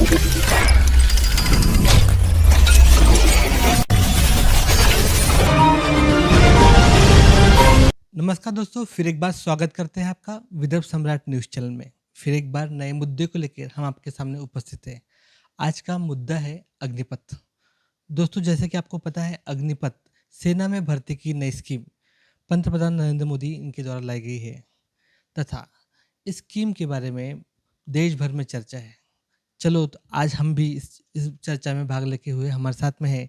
नमस्कार दोस्तों, फिर एक बार स्वागत करते हैं आपका विदर्भ सम्राट न्यूज़ चैनल में। फिर एक बार नए मुद्दे को लेकर हम आपके सामने उपस्थित हैं। आज का मुद्दा है अग्निपथ। दोस्तों, जैसे कि आपको पता है, अग्निपथ सेना में भर्ती की नई स्कीम पंतप्रधान नरेंद्र मोदी इनके द्वारा लाई गई है तथा इस स्कीम के बारे में देश भर में चर्चा है। चलो तो आज हम भी इस चर्चा में भाग लेके हुए हमारे साथ में है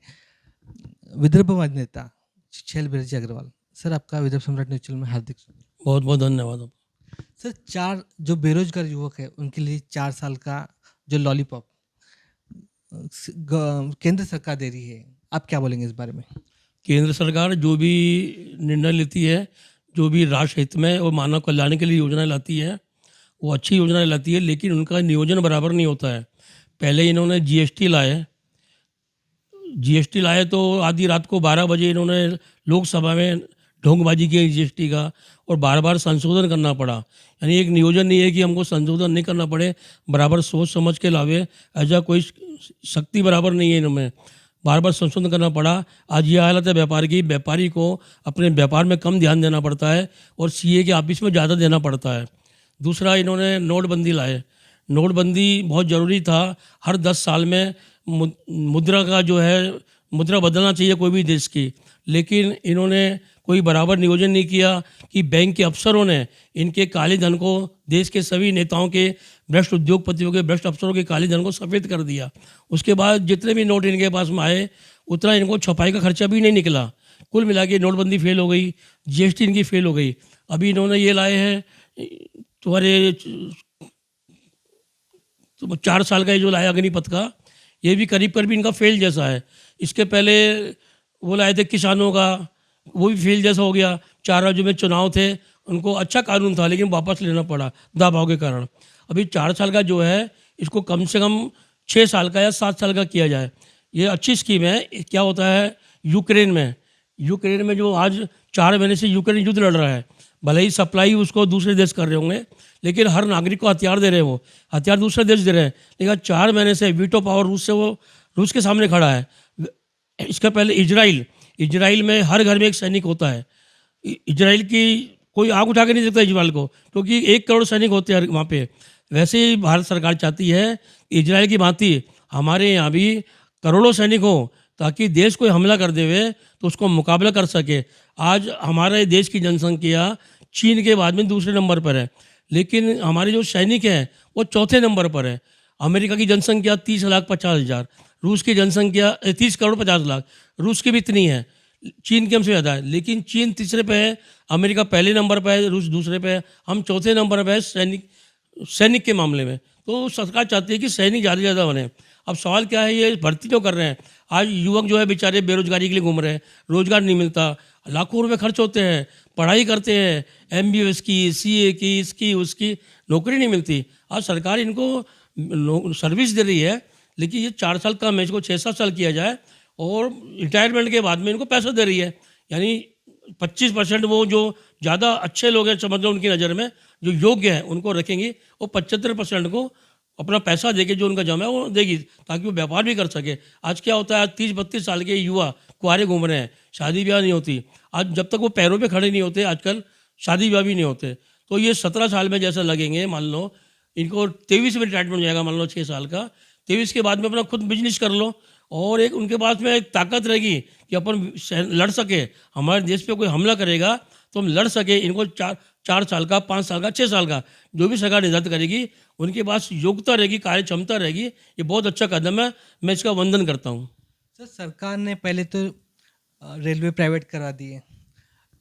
विदर्भवादी नेता शैल बिरजी अग्रवाल। सर, आपका विदर्भ सम्राट न्यूज़ चैनल में हार्दिक स्वागत। बहुत बहुत धन्यवाद। सर, 4 जो बेरोजगार युवक है उनके लिए 4 साल का जो लॉलीपॉप केंद्र सरकार दे रही है, आप क्या बोलेंगे इस बारे में? केंद्र सरकार जो भी निर्णय लेती है, जो भी राष्ट्र हित में और मानव कल्याण के लिए योजनाएं लाती है, वो अच्छी योजनाएं लाती है, लेकिन उनका नियोजन बराबर नहीं होता है। पहले इन्होंने जीएसटी लाए तो आधी रात को 12 बजे इन्होंने लोकसभा में ढोंगबाजी की जीएसटी का, और बार बार संशोधन करना पड़ा। यानी एक नियोजन नहीं है कि हमको संशोधन नहीं करना पड़े, बराबर सोच समझ के लावे, ऐसा कोई शक्ति बराबर नहीं है इनमें, बार बार संशोधन करना पड़ा। आज ये हालत है व्यापारी को अपने व्यापार में कम ध्यान देना पड़ता है और सीए के ऑफिस में ज़्यादा देना पड़ता है। दूसरा, इन्होंने नोटबंदी लाए। नोटबंदी बहुत ज़रूरी था। हर 10 साल में मुद्रा का जो है मुद्रा बदलना चाहिए कोई भी देश की, लेकिन इन्होंने कोई बराबर नियोजन नहीं किया कि बैंक के अफसरों ने इनके काले धन को, देश के सभी नेताओं के, भ्रष्ट उद्योगपतियों के, भ्रष्ट अफसरों के काले धन को सफ़ेद कर दिया। उसके बाद जितने भी नोट इनके पास में आए, उतना इनको छपाई का खर्चा भी नहीं निकला। कुल मिला के नोटबंदी फेल हो गई, जीएसटी इनकी फेल हो गई। अभी इन्होंने ये लाए हैं तुम्हारे 4 साल का ये जो लाया अग्निपथ का, ये भी करीब करीब इनका फेल जैसा है। इसके पहले वो लाए थे किसानों का, वो भी फेल जैसा हो गया। 4 राज्यों में चुनाव थे, उनको अच्छा कानून था लेकिन वापस लेना पड़ा दबाव के कारण। अभी 4 साल का जो है, इसको कम से कम 6 साल का या 7 साल का किया जाए। ये अच्छी स्कीम है। क्या होता है, यूक्रेन में जो आज 4 महीने से यूक्रेन युद्ध लड़ रहा है, भले ही सप्लाई उसको दूसरे देश कर रहे होंगे, लेकिन हर नागरिक को हथियार दे रहे हैं, वो हथियार दूसरे देश दे रहे हैं, लेकिन 4 महीने से वीटो पावर रूस के सामने खड़ा है। इसका पहले इजराइल में हर घर में एक सैनिक होता है। इजराइल की कोई आग उठा के नहीं सकता इजराइल को, क्योंकि 1 करोड़ सैनिक होते हैं वहाँ पे। वैसे ही भारत सरकार चाहती है इजराइल की भांति हमारे यहाँ भी करोड़ों सैनिक हो, ताकि देश कोई हमला कर देवे तो उसको मुकाबला कर सके। आज हमारे देश की जनसंख्या चीन के बाद में दूसरे नंबर पर है, लेकिन हमारे जो सैनिक हैं वो चौथे नंबर पर है। अमेरिका की जनसंख्या 30,50,000, रूस की जनसंख्या 30 करोड़ 50 लाख, रूस की भी इतनी है, चीन की हमसे ज़्यादा है, लेकिन चीन तीसरे पे है, अमेरिका पहले नंबर पर है, रूस दूसरे पे है, हम चौथे नंबर पर है सैनिक के मामले में। तो सरकार चाहती है कि सैनिक ज़्यादा से ज़्यादा बने। अब सवाल क्या है, ये भर्ती जो कर रहे हैं, आज युवक जो है बेचारे बेरोजगारी के लिए घूम रहे हैं, रोजगार नहीं मिलता, लाखों रुपए खर्च होते हैं, पढ़ाई करते हैं, एमबीबीएस की, सीए की, इसकी उसकी, नौकरी नहीं मिलती। आज सरकार इनको सर्विस दे रही है, लेकिन ये 4 साल का इसको 6-7 साल किया जाए, और रिटायरमेंट के बाद में इनको पैसा दे रही है। यानी 25% वो जो ज़्यादा अच्छे लोग हैं, समझ लो उनकी नज़र में जो योग्य हैं उनको रखेंगी, और 75% को अपना पैसा देके जो उनका जमा है वो देगी, ताकि वो व्यापार भी कर सके। आज क्या होता है, आज 30-32 साल के युवा कुंवारे घूम रहे हैं, शादी ब्याह नहीं होती। आज जब तक वो पैरों पे खड़े नहीं होते, आजकल शादी ब्याह भी नहीं होते। तो ये 17 साल में जैसा लगेंगे, मान लो इनको 23 में रिटायरमेंट हो जाएगा, मान लो 6 साल का, 23 के बाद में अपना खुद बिजनेस कर लो, और एक उनके पास में एक ताकत रहेगी कि अपन लड़ सके। हमारे देश पे कोई हमला करेगा तो हम लड़ सके। इनको 4 साल का, 5 साल का, 6 साल का जो भी सरकार निर्धारित करेगी, उनके पास योग्यता रहेगी, कार्य क्षमता रहेगी। ये बहुत अच्छा कदम है, मैं इसका वंदन करता हूँ। सर, सरकार ने पहले तो रेलवे प्राइवेट करा दिए,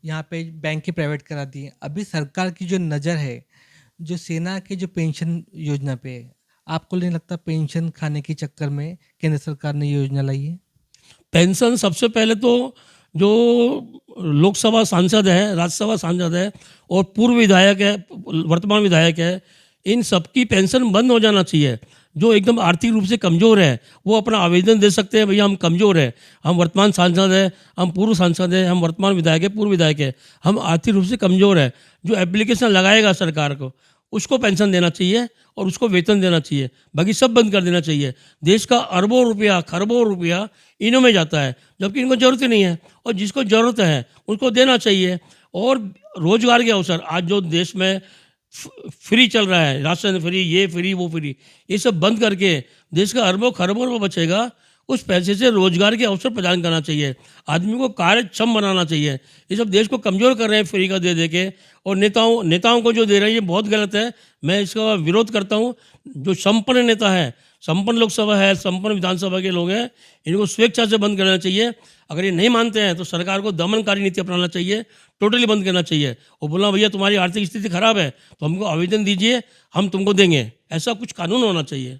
यहाँ पे बैंक की प्राइवेट करा दिए। अभी सरकार की जो नज़र है जो सेना के जो पेंशन योजना पे है, आपको नहीं लगता पेंशन खाने के चक्कर में केंद्र सरकार ने योजना लाई है? पेंशन सबसे पहले तो जो लोकसभा सांसद है, राज्यसभा सांसद है और पूर्व विधायक है, वर्तमान विधायक है, इन सबकी पेंशन बंद हो जाना चाहिए। जो एकदम आर्थिक रूप से कमज़ोर है वो अपना आवेदन दे सकते हैं, भैया हम कमज़ोर हैं, हम वर्तमान सांसद हैं, हम पूर्व सांसद हैं, हम वर्तमान विधायक है, पूर्व विधायक है, हम आर्थिक रूप से कमज़ोर है। जो एप्लीकेशन लगाएगा सरकार को, उसको पेंशन देना चाहिए और उसको वेतन देना चाहिए, बाकी सब बंद कर देना चाहिए। देश का अरबों रुपया खरबों रुपया इन्हों में जाता है, जबकि इनको ज़रूरत ही नहीं है, और जिसको ज़रूरत है उसको देना चाहिए। और रोज़गार के अवसर आज जो देश में फ्री चल रहा है, राशन फ्री, ये फ्री वो फ्री, ये सब बंद करके देश का अरबों खरबों रुपये बचेगा। उस पैसे से रोजगार के अवसर प्रदान करना चाहिए, आदमी को कार्यक्षम बनाना चाहिए। ये सब देश को कमज़ोर कर रहे हैं फ्री का दे के, और नेताओं को जो दे रहे हैं ये बहुत गलत है। मैं इसका विरोध करता हूँ। जो संपन्न नेता है, संपन्न लोकसभा है, संपन्न विधानसभा के लोग हैं, इनको स्वेच्छा से बंद करना चाहिए। अगर ये नहीं मानते हैं तो सरकार को दमनकारी नीति अपनाना चाहिए, टोटली बंद करना चाहिए, और बोलना भैया तुम्हारी आर्थिक स्थिति खराब है तो हमको आवेदन दीजिए, हम तुमको देंगे। ऐसा कुछ कानून होना चाहिए।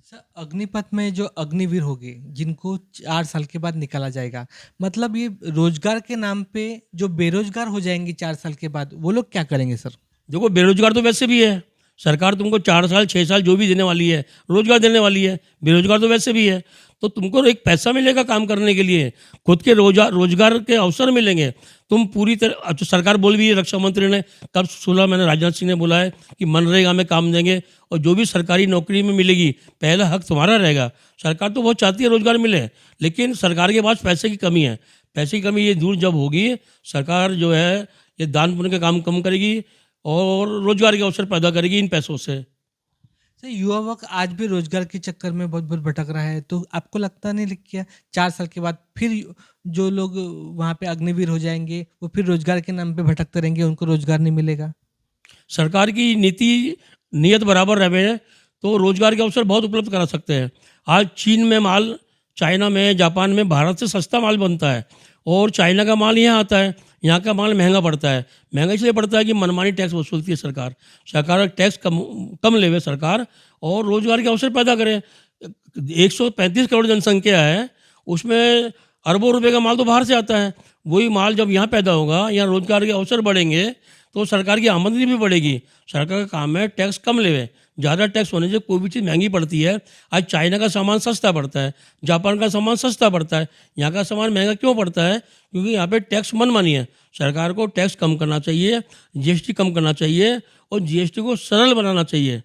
सर, अग्निपथ में जो अग्निवीर होंगे जिनको 4 साल के बाद निकाला जाएगा, मतलब ये रोजगार के नाम पे जो बेरोजगार हो जाएंगे 4 साल के बाद, वो लोग क्या करेंगे सर? देखो, बेरोजगार तो वैसे भी है, सरकार तुमको 4 साल 6 साल जो भी देने वाली है, रोजगार देने वाली है। बेरोजगार तो वैसे भी है, तो तुमको एक पैसा मिलेगा काम करने के लिए, खुद के रोजगार के अवसर मिलेंगे। तुम पूरी तरह, अच्छा सरकार बोल भी है, रक्षा मंत्री ने कब सुना, मैंने राजनाथ सिंह ने बोला है कि मनरेगा में काम देंगे, और जो भी सरकारी नौकरी में मिलेगी पहला हक तुम्हारा रहेगा। सरकार तो बहुत चाहती है रोजगार मिले, लेकिन सरकार के पास पैसे की कमी है। पैसे की कमी ये दूर जब होगी, सरकार जो है ये दान पुण्य का काम कम करेगी और रोजगार के अवसर पैदा करेगी इन पैसों से। सर, युवा वर्ग आज भी रोजगार के चक्कर में बहुत बहुत भटक रहा है, तो आपको लगता नहीं क्या 4 साल के बाद फिर जो लोग वहाँ पे अग्निवीर हो जाएंगे वो फिर रोजगार के नाम पे भटकते रहेंगे, उनको रोजगार नहीं मिलेगा? सरकार की नीयत बराबर रहे तो रोजगार के अवसर बहुत उपलब्ध करा सकते हैं। आज चीन में माल, चाइना में, जापान में भारत से सस्ता माल बनता है, और चाइना का माल यहाँ आता है। यहाँ का माल महंगा पड़ता है। महंगा इसलिए पड़ता है कि मनमानी टैक्स वसूलती है सरकार। सरकार टैक्स कम लेवे सरकार, और रोजगार के अवसर पैदा करे। 135 करोड़ जनसंख्या है, उसमें अरबों रुपए का माल तो बाहर से आता है। वही माल जब यहाँ पैदा होगा, यहाँ रोजगार के अवसर बढ़ेंगे, तो सरकार की आमदनी भी बढ़ेगी। सरकार का काम है टैक्स कम लेवे। ज़्यादा टैक्स होने से कोई भी चीज़ महंगी पड़ती है। आज चाइना का सामान सस्ता पड़ता है, जापान का सामान सस्ता पड़ता है, यहाँ का सामान महंगा क्यों पड़ता है? क्योंकि यहाँ पे टैक्स मनमानी है। सरकार को टैक्स कम करना चाहिए, जीएसटी कम करना चाहिए, और जीएसटी को सरल बनाना चाहिए।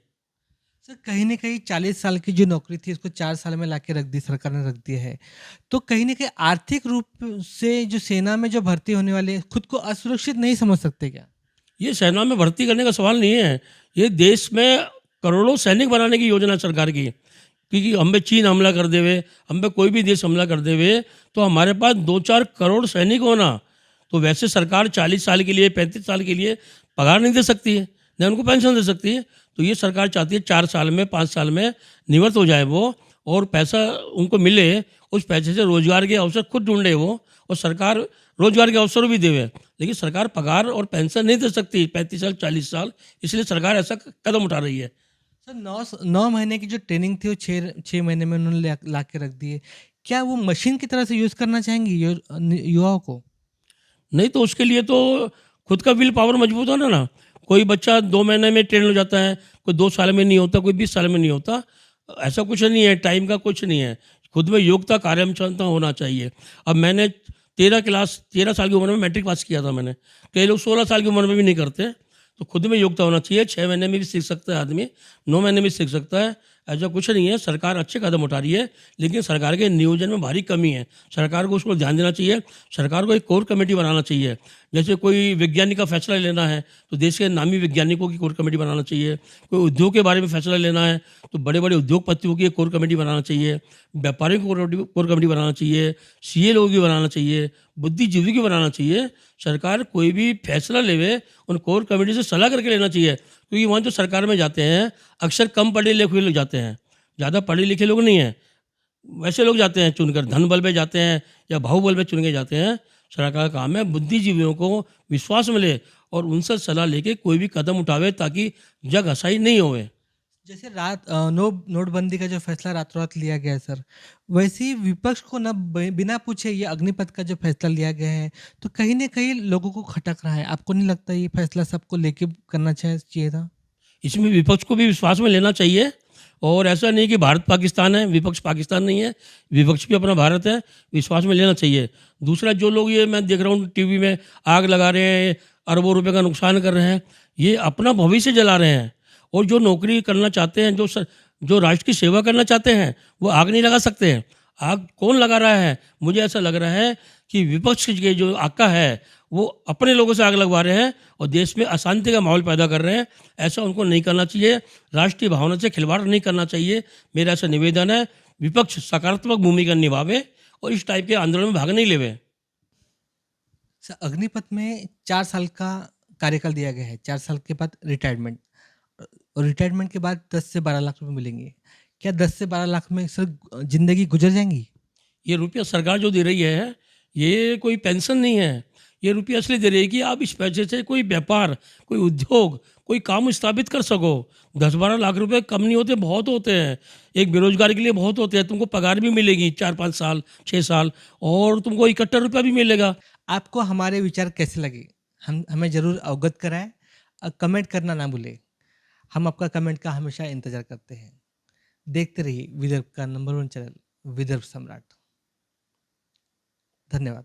सर, कहीं ना कहीं 40 साल की जो नौकरी थी उसको 4 साल में लाके रख दी, सरकार ने रख दिया है। तो कहीं ना कहीं आर्थिक रूप से जो सेना में जो भर्ती होने वाले खुद को असुरक्षित नहीं समझ सकते क्या? ये सेना में भर्ती करने का सवाल नहीं है। ये देश में करोड़ों सैनिक बनाने की योजना है सरकार की। क्योंकि हम पे चीन हमला कर देवे, हम पे कोई भी देश हमला कर देवे, तो हमारे पास 2-4 करोड़ सैनिक होना। तो वैसे सरकार 40 साल के लिए, 35 साल के लिए पगार नहीं दे सकती है, न उनको पेंशन दे सकती है। तो ये सरकार चाहती है 4 साल में, 5 साल में निवृत्त हो जाए वो, और पैसा उनको मिले। उस पैसे से रोजगार के अवसर खुद ढूंढे वो, और सरकार रोजगार के अवसर भी देवे। लेकिन सरकार पगार और पेंशन नहीं दे सकती 35 साल 40 साल, इसलिए सरकार ऐसा कदम उठा रही है। सर, 9 महीने की जो ट्रेनिंग थी वो 6 महीने में उन्होंने ला के रख दी है। क्या वो मशीन की तरह से यूज़ करना चाहेंगी युवाओं को? नहीं तो उसके लिए तो खुद का विल पावर मजबूत होना ना। कोई बच्चा 2 महीने में ट्रेन हो जाता है, कोई 2 साल में नहीं होता, कोई 20 साल में नहीं होता। ऐसा कुछ नहीं है, टाइम का कुछ नहीं है। खुद में योग्यता, कार्यक्षमता होना चाहिए। अब मैंने 13 साल की उम्र में मैट्रिक पास किया था मैंने। कई लोग 16 साल की उम्र में भी नहीं करते। तो खुद में योग्यता होना चाहिए। 6 महीने में भी सीख सकता है आदमी, 9 महीने में सीख सकता है। ऐसा कुछ नहीं है। सरकार अच्छे कदम उठा रही है, लेकिन सरकार के नियोजन में भारी कमी है। सरकार को उसको ध्यान देना चाहिए। सरकार को एक कोर कमेटी बनाना चाहिए। जैसे कोई वैज्ञानिक का फैसला लेना है तो देश के नामी वैज्ञानिकों की कोर कमेटी बनाना चाहिए। कोई उद्योग के बारे में फैसला लेना है तो बड़े बड़े उद्योगपतियों की एक कोर कमेटी बनाना चाहिए। व्यापारियों की कोर कमेटी बनाना चाहिए। सीए लोगों की बनाना चाहिए। बुद्धिजीवी की बनाना चाहिए। सरकार कोई भी फैसला लेवे उन कोर कमेटी से सलाह करके लेना चाहिए। क्योंकि वहाँ जो सरकार में जाते हैं अक्सर कम पढ़े लिखे लोग जाते हैं, ज़्यादा पढ़े लिखे लोग नहीं हैं। वैसे लोग जाते हैं चुनकर, धन बल पे जाते हैं या बाहुबल पे चुन के जाते हैं। सरकार का काम है बुद्धिजीवियों को विश्वास मिले और उनसे सलाह लेके कोई भी कदम उठावे ताकि जग हसाई नहीं होवे। जैसे नोटबंदी का जो फैसला रातों रात लिया गया है सर, वैसे ही विपक्ष को ना बिना पूछे ये अग्निपथ का जो फैसला लिया गया है तो कहीं ना कहीं लोगों को खटक रहा है। आपको नहीं लगता ये फैसला सबको लेके करना चाहिए था? इसमें विपक्ष को भी विश्वास में लेना चाहिए। और ऐसा नहीं कि भारत पाकिस्तान है, विपक्ष पाकिस्तान नहीं है, विपक्ष भी अपना भारत है, विश्वास में लेना चाहिए। दूसरा, जो लोग ये मैं देख रहा हूँ टीवी में आग लगा रहे हैं, अरबों रुपए का नुकसान कर रहे हैं, ये अपना भविष्य जला रहे हैं। और जो नौकरी करना चाहते हैं, जो राष्ट्र की सेवा करना चाहते हैं, वो आग नहीं लगा सकते हैं। आग कौन लगा रहा है? मुझे ऐसा लग रहा है कि विपक्ष के जो आका है वो अपने लोगों से आग लगवा रहे हैं और देश में अशांति का माहौल पैदा कर रहे हैं। ऐसा उनको नहीं करना चाहिए, राष्ट्रीय भावना से खिलवाड़ नहीं करना चाहिए। मेरा ऐसा निवेदन है, विपक्ष सकारात्मक भूमिका निभावे और इस टाइप के आंदोलन में भाग नहीं लेवे। सर, अग्निपथ में 4 साल का कार्यकाल दिया गया है, 4 साल के बाद रिटायरमेंट, और रिटायरमेंट के बाद 10 से 12 लाख रुपए मिलेंगे। क्या 10 से 12 लाख में सर ज़िंदगी गुजर जाएँगी? ये रुपया सरकार जो दे रही है, ये कोई पेंशन नहीं है। ये रुपया इसलिए दे रही है कि आप इस पैसे से कोई व्यापार, कोई उद्योग, कोई काम स्थापित कर सको। 10-12 लाख रुपए कम नहीं होते, बहुत होते हैं। एक बेरोजगार के लिए बहुत होते हैं। तुमको पगार भी मिलेगी 4-5 साल, 6 साल, और तुमको इकट्ठा रुपया भी मिलेगा। आपको हमारे विचार कैसे लगे? हमें ज़रूर अवगत कराएँ। कमेंट करना ना भूलें। हम आपका कमेंट का हमेशा इंतज़ार करते हैं। देखते रहिए विदर्भ का नंबर 1 चैनल विदर्भ सम्राट। धन्यवाद।